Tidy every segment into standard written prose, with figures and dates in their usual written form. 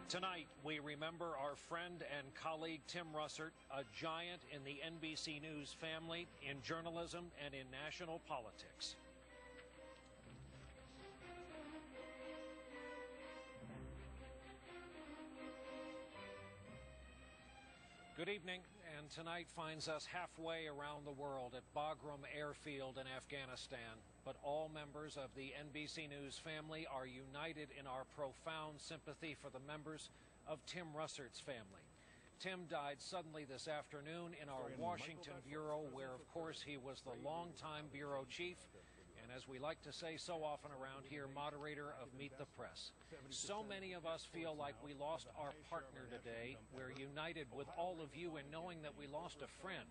Tonight, we remember our friend and colleague Tim Russert, a giant in the NBC News family, in journalism and in national politics. Good evening, and tonight finds us halfway around the world at Bagram Airfield in Afghanistan. But all members of the NBC News family are united in our profound sympathy for the members of Tim Russert's family. Tim died suddenly this afternoon in our Washington bureau, where, of course, he was the longtime bureau chief, and as we like to say so often around here, moderator of Meet the Press. So many of us feel like we lost our partner today. We're united with all of you in knowing that we lost a friend.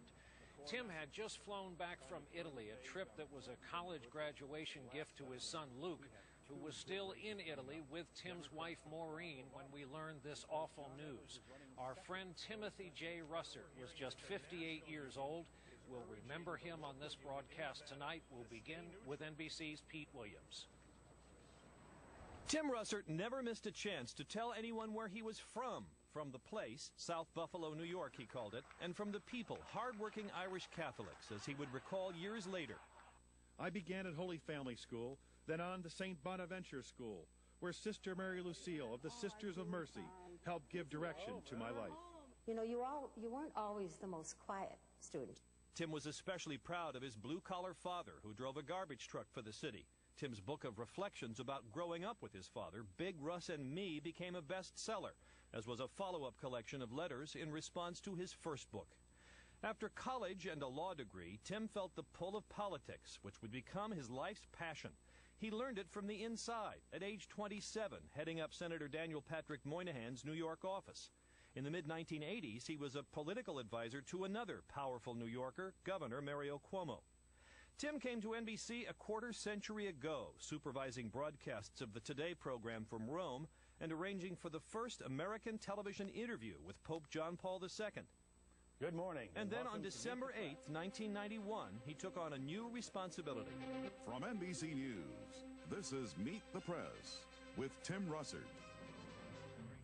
Tim had just flown back from Italy, a trip that was a college graduation gift to his son Luke, who was still in Italy with Tim's wife Maureen when we learned this awful news. Our friend Timothy J. Russert was just 58 years old. We'll remember him on this broadcast tonight. We'll begin with NBC's Pete Williams. Tim Russert never missed a chance to tell anyone where he was from the place, South Buffalo, New York, he called it, and from the people, hard-working Irish Catholics, as he would recall years later. I began at Holy Family School, then on to St. Bonaventure School, where Sister Mary Lucille of the Sisters of Mercy helped give direction to my life. You know, you weren't always the most quiet student. Tim was especially proud of his blue-collar father, who drove a garbage truck for the city. Tim's book of reflections about growing up with his father, Big Russ and Me, became a bestseller, as was a follow-up collection of letters in response to his first book. After college and a law degree, Tim felt the pull of politics, which would become his life's passion. He learned it from the inside at age 27, heading up Senator Daniel Patrick Moynihan's New York office. In the mid-1980s, he was a political advisor to another powerful New Yorker, Governor Mario Cuomo. Tim came to NBC a quarter-century ago, supervising broadcasts of the Today program from Rome and arranging for the first American television interview with Pope John Paul II. Good morning. And then on December 8th, 1991, he took on a new responsibility. From NBC News, this is Meet the Press with Tim Russert.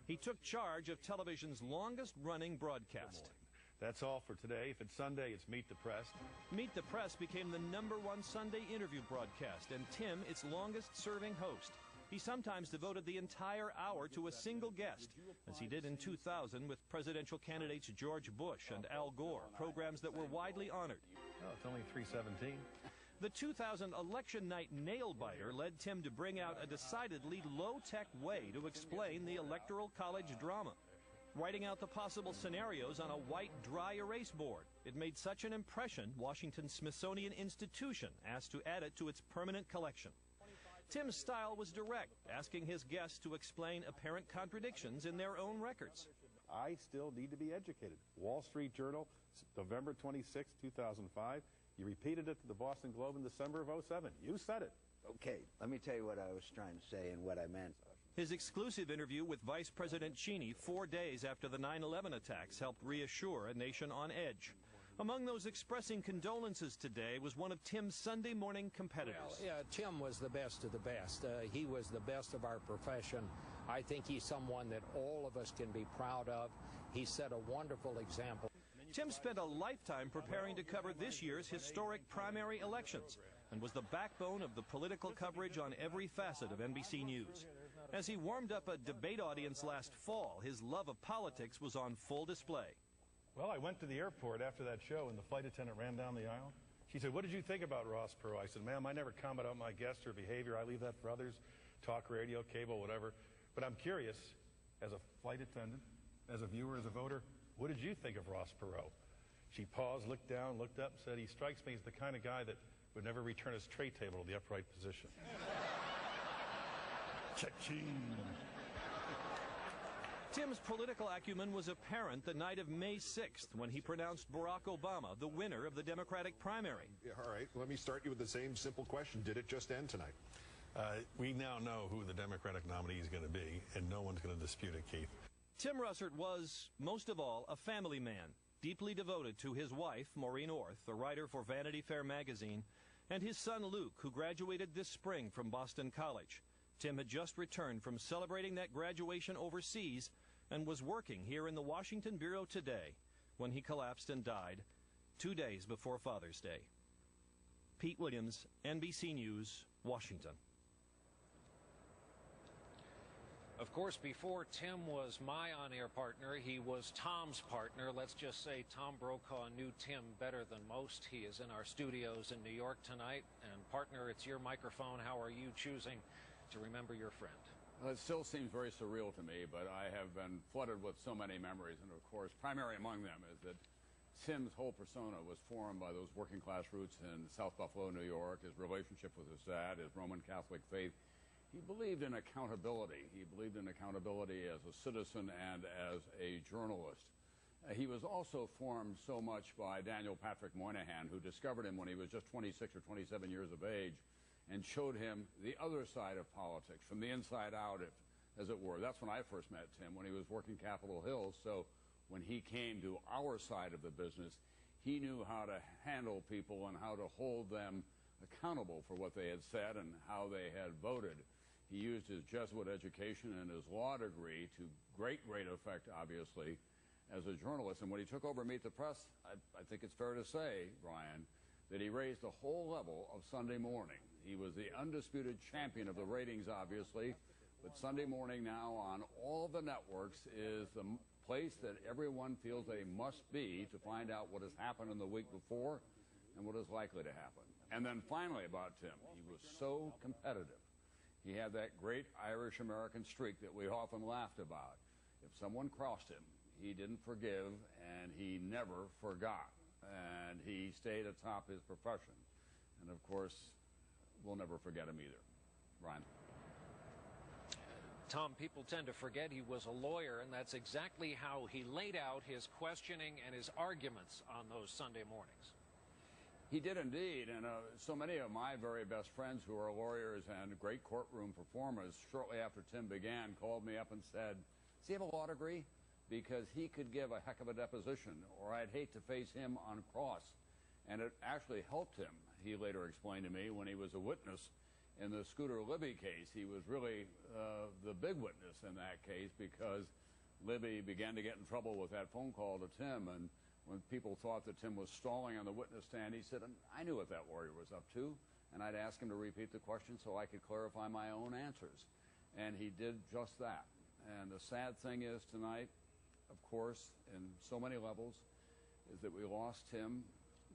He took charge of television's longest-running broadcast. That's all for today. If it's Sunday, it's Meet the Press. Meet the Press became the #1 Sunday interview broadcast, and Tim its longest-serving host. He sometimes devoted the entire hour to a single guest, as he did in 2000 with presidential candidates George Bush and Al Gore, programs that were widely honored. Oh, it's only 3:17. The 2000 election night nail-biter led Tim to bring out a decidedly low-tech way to explain the Electoral College drama, writing out the possible scenarios on a white dry erase board. It made such an impression, Washington's Smithsonian Institution asked to add it to its permanent collection. Tim's style was direct, asking his guests to explain apparent contradictions in their own records. I still need to be educated. Wall Street Journal, November 26, 2005. You repeated it to the Boston Globe in December of 07. You said it. Okay, let me tell you what I was trying to say and what I meant. His exclusive interview with Vice President Cheney 4 days after the 9/11 attacks helped reassure a nation on edge. Among those expressing condolences today was one of Tim's Sunday morning competitors. Well, yeah, Tim was the best of the best. He was the best of our profession. I think he's someone that all of us can be proud of. He set a wonderful example. Tim spent a lifetime preparing to cover this year's historic primary elections and was the backbone of the political coverage on every facet of NBC News. As he warmed up a debate audience last fall, his love of politics was on full display. Well, I went to the airport after that show, and the flight attendant ran down the aisle. She said, "What did you think about Ross Perot?" I said, "Ma'am, I never comment on my guests or behavior. I leave that for others, talk radio, cable, whatever. But I'm curious, as a flight attendant, as a viewer, as a voter, what did you think of Ross Perot?" She paused, looked down, looked up, and said, "He strikes me as the kind of guy that would never return his tray table to the upright position." Cha-ching. Tim's political acumen was apparent the night of May 6th when he pronounced Barack Obama the winner of the Democratic primary. Yeah, all right, let me start you with the same simple question. Did it just end tonight? We now know who the Democratic nominee is going to be, and no one's going to dispute it, Keith. Tim Russert was, most of all, a family man, deeply devoted to his wife, Maureen Orth, a writer for Vanity Fair magazine, and his son Luke, who graduated this spring from Boston College. Tim had just returned from celebrating that graduation overseas and was working here in the Washington Bureau today when he collapsed and died 2 days before Father's Day. Pete Williams, NBC News, Washington. Of course, before Tim was my on-air partner, he was Tom's partner. Let's just say Tom Brokaw knew Tim better than most. He is in our studios in New York tonight. And partner, it's your microphone. How are you choosing to remember your friend? Well, it still seems very surreal to me, but I have been flooded with so many memories. And of course, primary among them is that Tim's whole persona was formed by those working class roots in South Buffalo, New York, his relationship with his dad, his Roman Catholic faith. He believed in accountability. He believed in accountability as a citizen and as a journalist. He was also formed so much by Daniel Patrick Moynihan, who discovered him when he was just 26 or 27 years of age and showed him the other side of politics, from the inside out, as it were. That's when I first met Tim, when he was working Capitol Hill. So when he came to our side of the business, he knew how to handle people and how to hold them accountable for what they had said and how they had voted. He used his Jesuit education and his law degree to great effect, obviously, as a journalist. And when he took over Meet the Press, I think it's fair to say, Brian, that he raised the whole level of Sunday morning. He was the undisputed champion of the ratings, obviously, but Sunday morning now on all the networks is the place that everyone feels they must be to find out what has happened in the week before and what is likely to happen. And then finally about Tim, he was so competitive. He had that great Irish-American streak that we often laughed about. If someone crossed him, he didn't forgive, and he never forgot. And he stayed atop his profession. And, of course, we'll never forget him either. Ryan. Tom, people tend to forget he was a lawyer, and that's exactly how he laid out his questioning and his arguments on those Sunday mornings. He did indeed, and so many of my very best friends who are lawyers and great courtroom performers, shortly after Tim began, called me up and said, does he have a law degree? Because he could give a heck of a deposition, or I'd hate to face him on cross. And it actually helped him, he later explained to me, when he was a witness in the Scooter Libby case. He was really the big witness in that case, because Libby began to get in trouble with that phone call to Tim, and when people thought that Tim was stalling on the witness stand, he said, I knew what that lawyer was up to, and I'd ask him to repeat the question so I could clarify my own answers. And he did just that. And the sad thing is tonight, of course, in so many levels, is that we lost him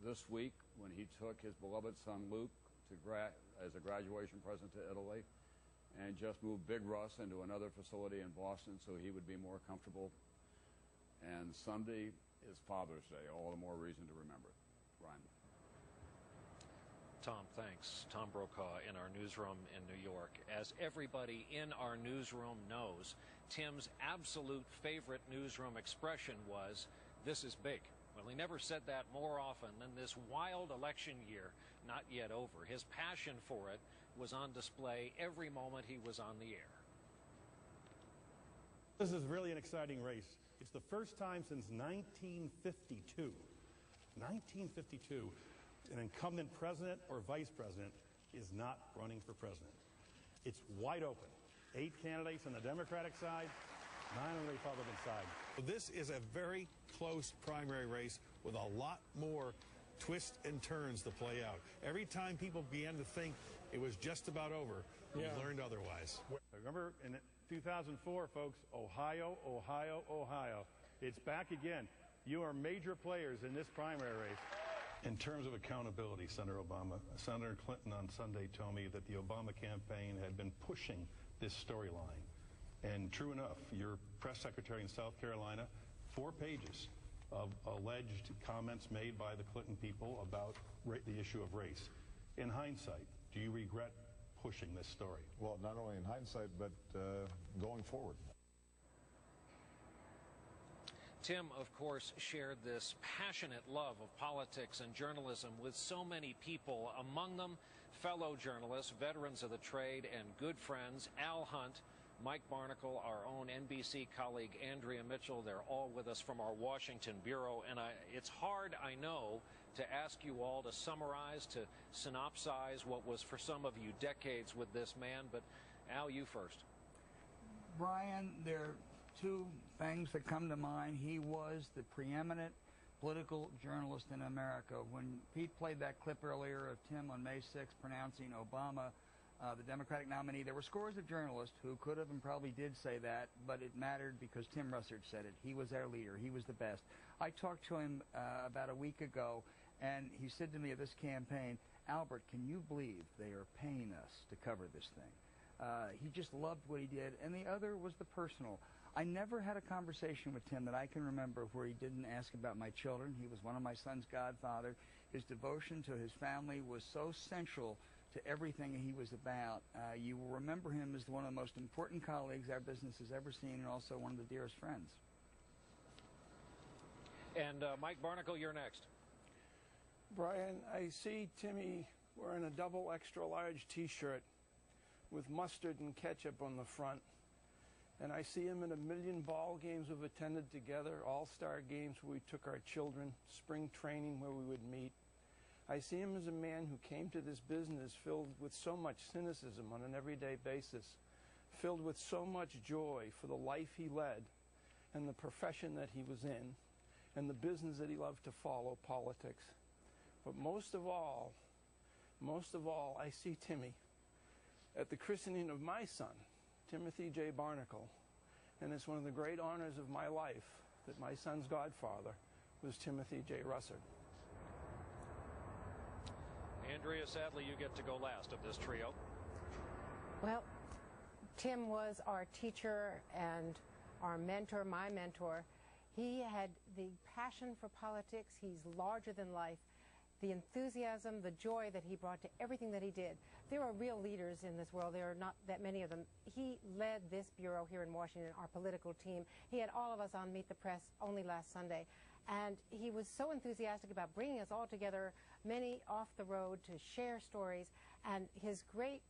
this week when he took his beloved son Luke as a graduation present to Italy, and just moved Big Russ into another facility in Boston so he would be more comfortable. And Sunday is Father's Day, all the more reason to remember it. Ryan. Tom, thanks. Tom Brokaw in our newsroom in New York. As everybody in our newsroom knows, Tim's absolute favorite newsroom expression was, this is big. Well, he never said that more often than this wild election year, not yet over. His passion for it was on display every moment he was on the air. This is really an exciting race. It's the first time since 1952, an incumbent president or vice president is not running for president. It's wide open. 8 candidates on the Democratic side, 9 on the Republican side. This is a very close primary race with a lot more twists and turns to play out. Every time people began to think it was just about over, we learned otherwise. Remember in 2004, folks, Ohio. It's back again. You are major players in this primary race. In terms of accountability, Senator Clinton on Sunday told me that the Obama campaign had been pushing this storyline. And true enough, your press secretary in South Carolina, 4 pages of alleged comments made by the Clinton people about the issue of race. In hindsight, do you regret pushing this story? Well, not only in hindsight, but going forward. Tim, of course, shared this passionate love of politics and journalism with so many people, among them fellow journalists, veterans of the trade, and good friends. Al Hunt, Mike Barnacle, our own NBC colleague Andrea Mitchell. They're all with us from our Washington bureau. And it's hard, I know, to ask you all to summarize, to synopsize what was for some of you decades with this man. But Al, you first. Brian, there two things that come to mind. He was the preeminent political journalist in America. When Pete played that clip earlier of Tim on May 6th pronouncing Obama the Democratic nominee, there were scores of journalists who could have and probably did say that, but it mattered because Tim Russert said it. He was our leader. He was the best. I talked to him about a week ago, and he said to me at this campaign, Albert, can you believe they are paying us to cover this thing? He just loved what he did. And the other was the personal. I never had a conversation with Tim that I can remember where he didn't ask about my children. He was one of my son's godfather. His devotion to his family was so central to everything he was about. You will remember him as one of the most important colleagues our business has ever seen, and also one of the dearest friends. And Mike Barnacle, you're next. Brian, I see Timmy wearing a double extra large T-shirt with mustard and ketchup on the front. And I see him in a million ball games we've attended together, all-star games where we took our children, spring training where we would meet. I see him as a man who came to this business filled with so much cynicism on an everyday basis, filled with so much joy for the life he led and the profession that he was in and the business that he loved to follow, politics. But most of all, I see Timmy at the christening of my son, Timothy J. Barnacle, and it's one of the great honors of my life that my son's godfather was Timothy J. Russert. Andrea, sadly, you get to go last of this trio. Well, Tim was our teacher and our mentor, my mentor. He had the passion for politics. He's larger than life. The enthusiasm, the joy that he brought to everything that he did. There are real leaders in this world. There are not that many of them. He led this bureau here in Washington, our political team. He had all of us on Meet the Press only last Sunday. And he was so enthusiastic about bringing us all together, many off the road, to share stories. And his great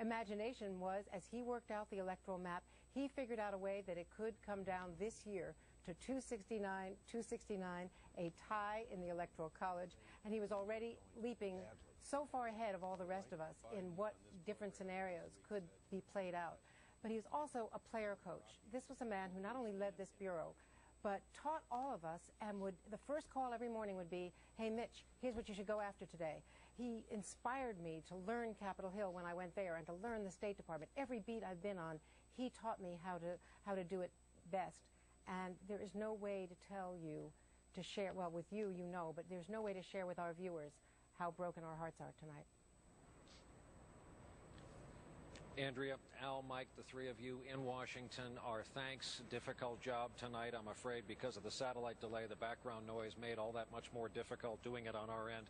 imagination was, as he worked out the electoral map, he figured out a way that it could come down this year to 269, a tie in the Electoral College. And he was already leaping so far ahead of all the rest of us in what different scenarios could be played out. But he was also a player coach. This was a man who not only led this bureau, but taught all of us, and the first call every morning would be, hey, Mitch, here's what you should go after today. He inspired me to learn Capitol Hill when I went there and to learn the State Department. Every beat I've been on, he taught me how to do it best. And there is no way to tell you, to share, well, with you, you know, but there's no way to share with our viewers how broken our hearts are tonight. Andrea, Al, Mike, the three of you in Washington, our thanks. Difficult job tonight, I'm afraid, because of the satellite delay. The background noise made all that much more difficult doing it on our end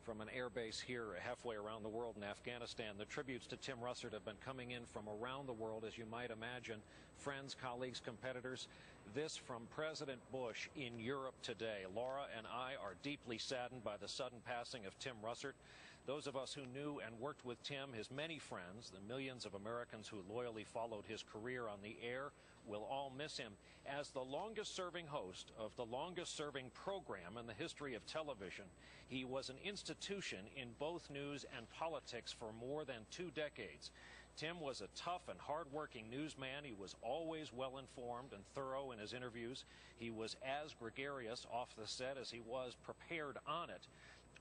from an airbase here halfway around the world in Afghanistan. The tributes to Tim Russert have been coming in from around the world, as you might imagine. Friends, colleagues, competitors. This from President Bush in Europe today. Laura and I are deeply saddened by the sudden passing of Tim Russert. Those of us who knew and worked with Tim, his many friends, the millions of Americans who loyally followed his career on the air, will all miss him. As the longest-serving host of the longest-serving program in the history of television, he was an institution in both news and politics for more than 2 decades. Tim was a tough and hard-working newsman. He was always well-informed and thorough in his interviews. He was as gregarious off the set as he was prepared on it.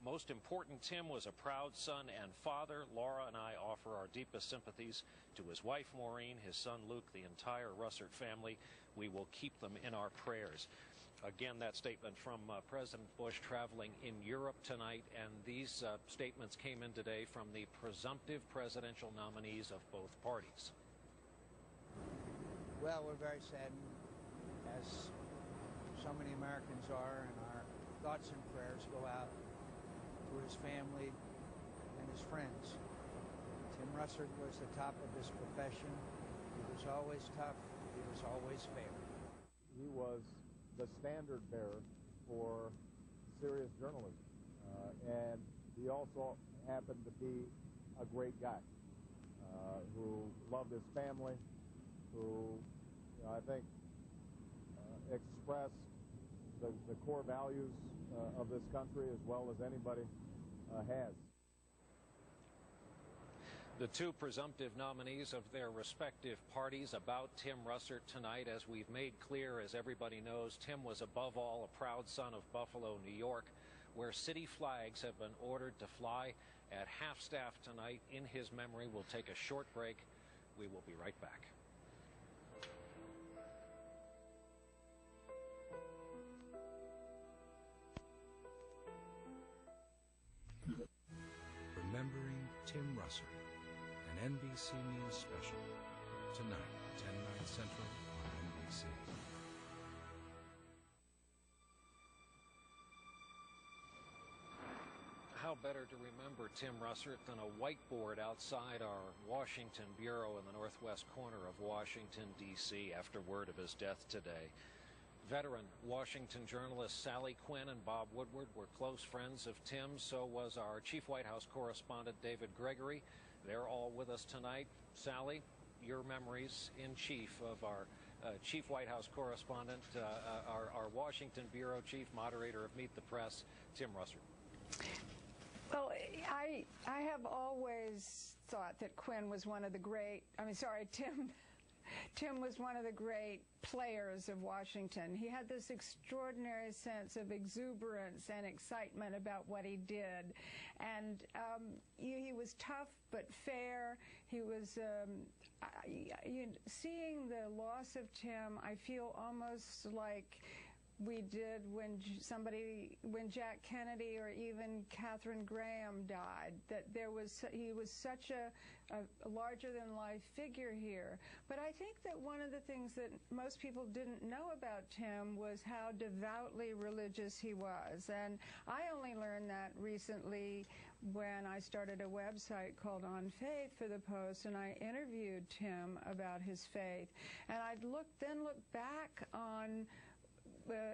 Most important, Tim was a proud son and father. Laura and I offer our deepest sympathies to his wife, Maureen, his son, Luke, the entire Russert family. We will keep them in our prayers. Again, that statement from President Bush traveling in Europe tonight, and these statements came in today from the presumptive presidential nominees of both parties. Well, we're very saddened, as so many Americans are, and our thoughts and prayers go out to his family and his friends. Tim Russert was the top of his profession. He was always tough. He was always fair. He was the standard bearer for serious journalism. And he also happened to be a great guy who loved his family, who, I think, expressed the core values of this country as well as anybody has. The two presumptive nominees of their respective parties about Tim Russert tonight. As we've made clear, as everybody knows, Tim was above all a proud son of Buffalo, New York, where city flags have been ordered to fly at half-staff tonight in his memory. We'll take a short break. We will be right back. Remembering Tim Russert, an NBC News special, tonight, 10/9 Central on NBC. How better to remember Tim Russert than a whiteboard outside our Washington Bureau in the northwest corner of Washington, D.C. after word of his death today. Veteran Washington journalists Sally Quinn and Bob Woodward were close friends of Tim. So was our chief White House correspondent David Gregory. They're all with us tonight. Sally, your memories in chief of our chief White House correspondent, our Washington bureau chief, moderator of Meet the Press, Tim Russert. Well, I have always thought that Quinn was one of the great, Tim was one of the great players of Washington. He had this extraordinary sense of exuberance and excitement about what he did. And he was tough but fair. He was, seeing the loss of Tim, I feel almost like we did when Jack Kennedy or even Katharine Graham died, that he was such a larger-than-life figure here. But I think that one of the things that most people didn't know about Tim was how devoutly religious he was. And I only learned that recently when I started a website called On Faith for the Post, and I interviewed Tim about his faith. And I'd then look back on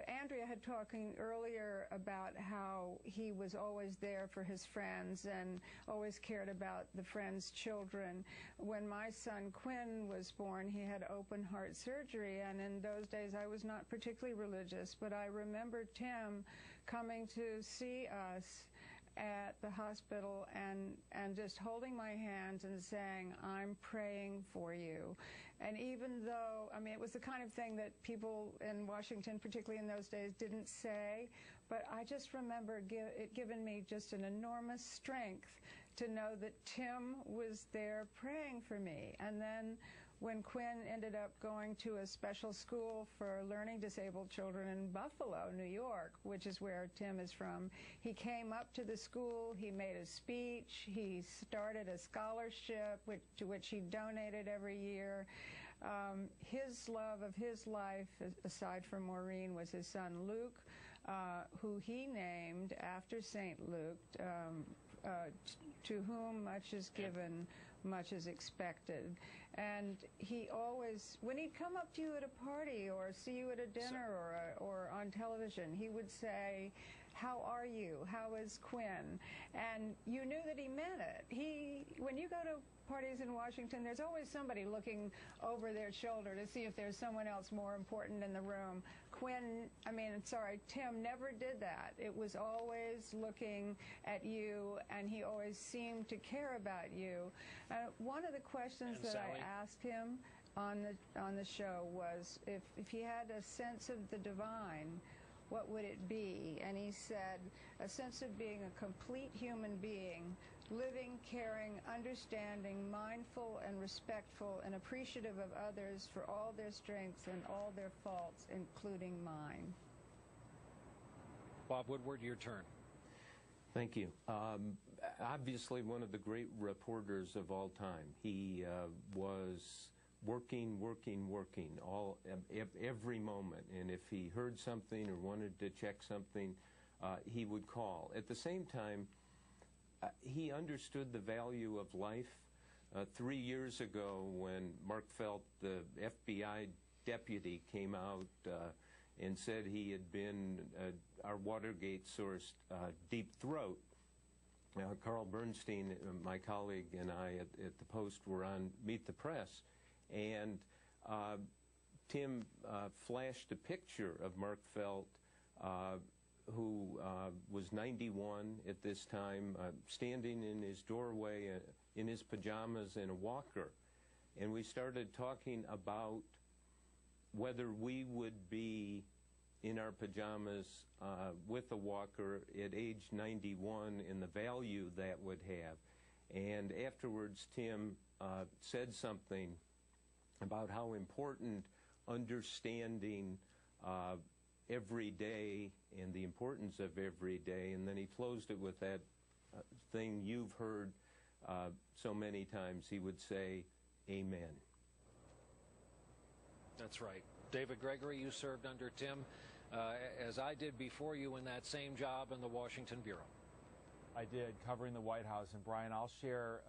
Andrea had talking earlier about how he was always there for his friends and always cared about the friends' children. When my son Quinn was born, he had open heart surgery, and in those days I was not particularly religious, but I remember Tim coming to see us at the hospital and just holding my hands and saying, "I'm praying for you." And even though, it was the kind of thing that people in Washington, particularly in those days, didn't say, but I just remember it giving me just an enormous strength to know that Tim was there praying for me. And then when Quinn ended up going to a special school for learning disabled children in Buffalo, New York, which is where Tim is from, he came up to the school, he made a speech, he started a scholarship to which he donated every year. His love of his life, aside from Maureen, was his son Luke, who he named after St. Luke, to whom much is given, much is expected. And he always, when he'd come up to you at a party or see you at a dinner or on television, he would say, "How are you? How is Quinn?" And you knew that he meant it. When you go to parties in Washington, there's always somebody looking over their shoulder to see if there's someone else more important in the room. Tim never did that. It was always looking at you, and he always seemed to care about you. One of the questions that I asked him on the show was if he had a sense of the divine, what would it be? And he said, a sense of being a complete human being, living, caring, understanding, mindful and respectful and appreciative of others for all their strengths and all their faults, including mine. Bob Woodward, your turn. Thank you. Obviously one of the great reporters of all time. He was working every moment, and if he heard something or wanted to check something, he would call. At the same time, he understood the value of life. 3 years ago, when Mark Felt, the FBI deputy, came out and said he had been our Watergate-sourced Deep Throat, Carl Bernstein, my colleague, and I at the Post were on Meet the Press, and Tim flashed a picture of Mark Felt, who was 91 at this time, standing in his doorway in his pajamas and a walker. And we started talking about whether we would be in our pajamas with a walker at age 91 and the value that would have. And afterwards, Tim said something about how important understanding every day and the importance of every day, and then he closed it with that thing you've heard so many times. He would say, "Amen." That's right. David Gregory, you served under Tim, as I did before you in that same job in the Washington Bureau. I did, covering the White House. And Brian, I'll share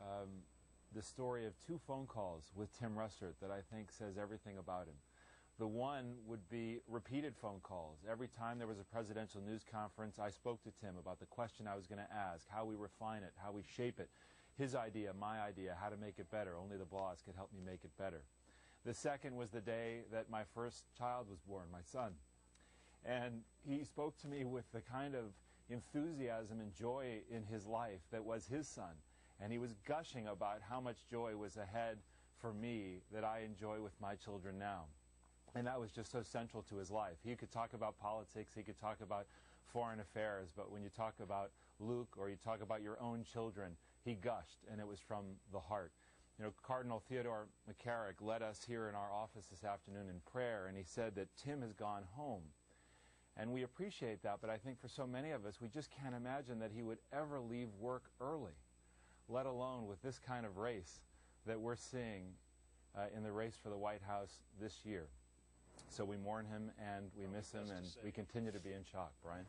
the story of 2 phone calls with Tim Russert that I think says everything about him. The one would be repeated phone calls. Every time there was a presidential news conference, I spoke to Tim about the question I was going to ask, how we refine it, how we shape it, his idea, my idea, how to make it better. Only the boss could help me make it better. The second was the day that my first child was born, my son. And he spoke to me with the kind of enthusiasm and joy in his life that was his son. And he was gushing about how much joy was ahead for me that I enjoy with my children now. And that was just so central to his life. He could talk about politics, he could talk about foreign affairs, but when you talk about Luke or you talk about your own children, he gushed, and it was from the heart. You know, Cardinal Theodore McCarrick led us here in our office this afternoon in prayer, and he said that Tim has gone home. And we appreciate that, but I think for so many of us, we just can't imagine that he would ever leave work early, let alone with this kind of race that we're seeing in the race for the White House this year. So we mourn him, and we miss him, and we continue to be in shock. Brian?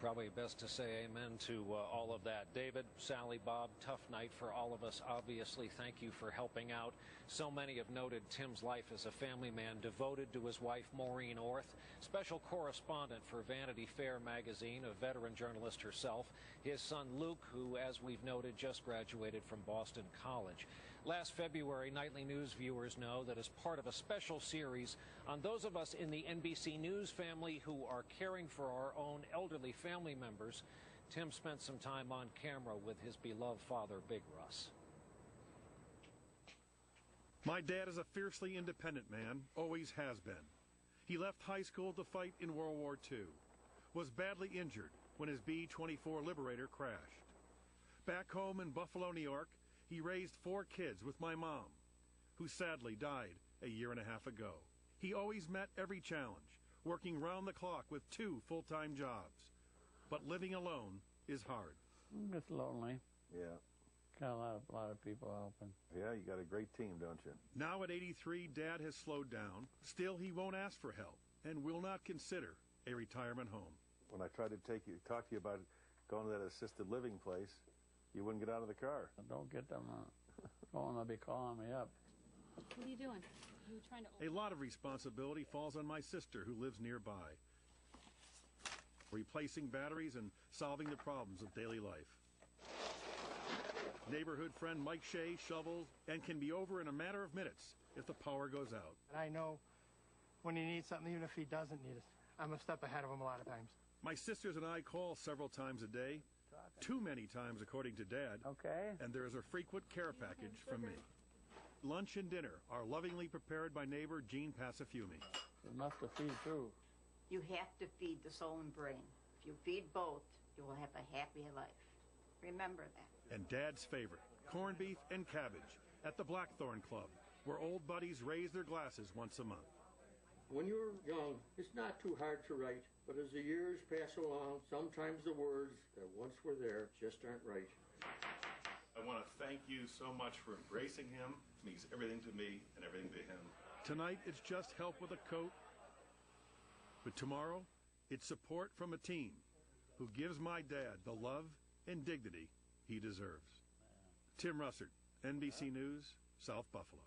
Probably best to say amen to all of that. David, Sally, Bob, tough night for all of us, obviously. Thank you for helping out. So many have noted Tim's life as a family man, devoted to his wife, Maureen Orth, special correspondent for Vanity Fair magazine, a veteran journalist herself, his son Luke, who, as we've noted, just graduated from Boston College. Last February, Nightly News viewers know that as part of a special series on those of us in the NBC News family who are caring for our own elderly family members, Tim spent some time on camera with his beloved father, Big Russ. My dad is a fiercely independent man, always has been. He left high school to fight in World War II, was badly injured when his B-24 Liberator crashed. Back home in Buffalo, New York, he raised 4 kids with my mom, who sadly died a year and a half ago. He always met every challenge, working round the clock with 2 full-time jobs. But living alone is hard. It's lonely. Yeah. Got a lot of people helping. Yeah, you got a great team, don't you? Now at 83, Dad has slowed down. Still, he won't ask for help and will not consider a retirement home. When I tried to talk to you about going to that assisted living place, you wouldn't get out of the car. Don't get them going. They'll be calling me up. What are you doing? Are you trying to... A lot of responsibility falls on my sister, who lives nearby, replacing batteries and solving the problems of daily life. Neighborhood friend Mike Shea shovels and can be over in a matter of minutes if the power goes out. I know when he needs something, even if he doesn't need it. I'm a step ahead of him a lot of times. My sisters and I call several times a day. Too many times, according to Dad. Okay. And there is a frequent care package from me. Lunch and dinner are lovingly prepared by neighbor Jean Passafiumi. Enough to feed too. You have to feed the soul and brain. If you feed both, you will have a happier life. Remember that. And Dad's favorite, corned beef and cabbage at the Blackthorn Club, where old buddies raise their glasses once a month. When you're young, it's not too hard to write, but as the years pass along, sometimes the words that once were there just aren't right. I want to thank you so much for embracing him. It means everything to me and everything to him. Tonight, it's just help with a coat. But tomorrow, it's support from a team who gives my dad the love and dignity he deserves. Tim Russert, NBC News, South Buffalo.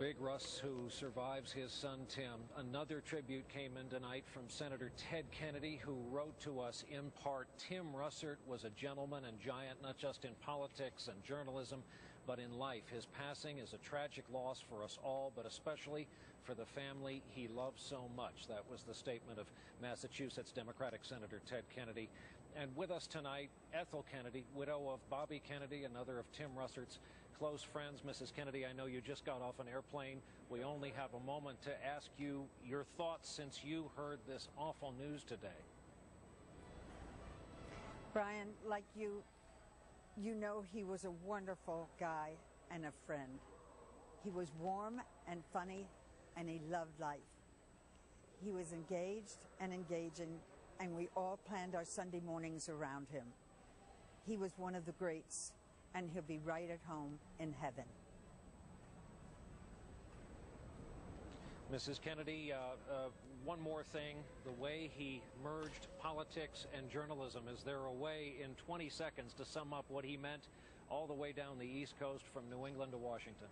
Big Russ, who survives his son Tim. Another tribute came in tonight from Senator Ted Kennedy, who wrote to us in part, Tim Russert was a gentleman and giant, not just in politics and journalism, but in life. His passing is a tragic loss for us all, but especially for the family he loved so much. That was the statement of Massachusetts Democratic Senator Ted Kennedy. And with us tonight, Ethel Kennedy, widow of Bobby Kennedy, another of Tim Russert's close friends. Mrs. Kennedy, I know you just got off an airplane. We only have a moment to ask you your thoughts since you heard this awful news today. Brian, like you know he was a wonderful guy and a friend. He was warm and funny, and he loved life. He was engaged and engaging, and we all planned our Sunday mornings around him. He was one of the greats, and he'll be right at home in heaven. Mrs. Kennedy, one more thing. The way he merged politics and journalism, is there a way in 20 seconds to sum up what he meant all the way down the East Coast from New England to Washington?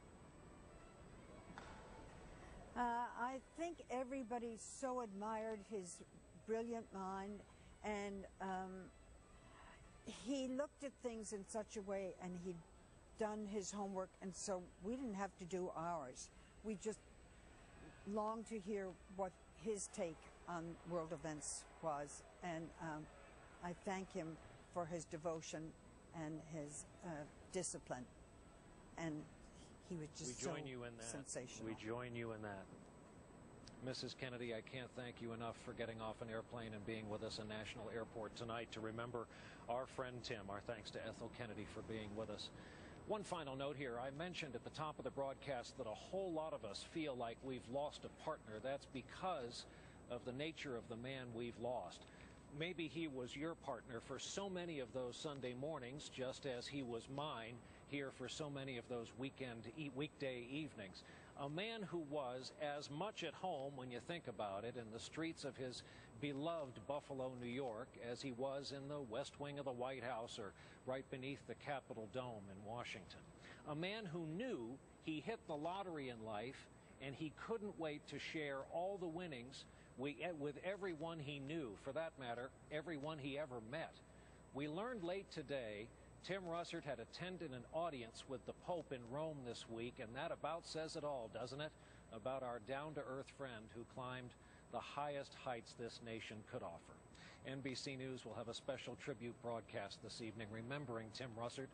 I think everybody so admired his brilliant mind, and he looked at things in such a way, and he'd done his homework, and so we didn't have to do ours. We just longed to hear what his take on world events was, and I thank him for his devotion and his discipline, and he was just so sensational. We join you in that. Mrs. Kennedy, I can't thank you enough for getting off an airplane and being with us in National Airport tonight to remember our friend Tim. Our thanks to Ethel Kennedy for being with us. One final note here. I mentioned at the top of the broadcast that a whole lot of us feel like we've lost a partner. That's because of the nature of the man we've lost. Maybe he was your partner for so many of those Sunday mornings, just as he was mine here for so many of those weekday evenings. A man who was as much at home, when you think about it, in the streets of his beloved Buffalo, New York, as he was in the West Wing of the White House or right beneath the Capitol Dome in Washington. A man who knew he hit the lottery in life, and he couldn't wait to share all the winnings with everyone he knew, for that matter, everyone he ever met. We learned late today Tim Russert had attended an audience with the Pope in Rome this week, and that about says it all, doesn't it? About our down-to-earth friend who climbed the highest heights this nation could offer. NBC News will have a special tribute broadcast this evening remembering Tim Russert.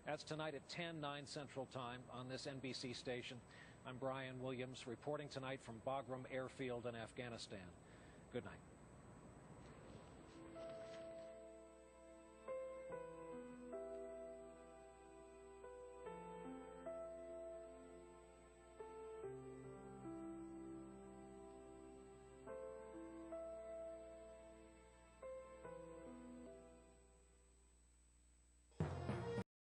That's tonight at 10, 9 Central Time on this NBC station. I'm Brian Williams, reporting tonight from Bagram Airfield in Afghanistan. Good night.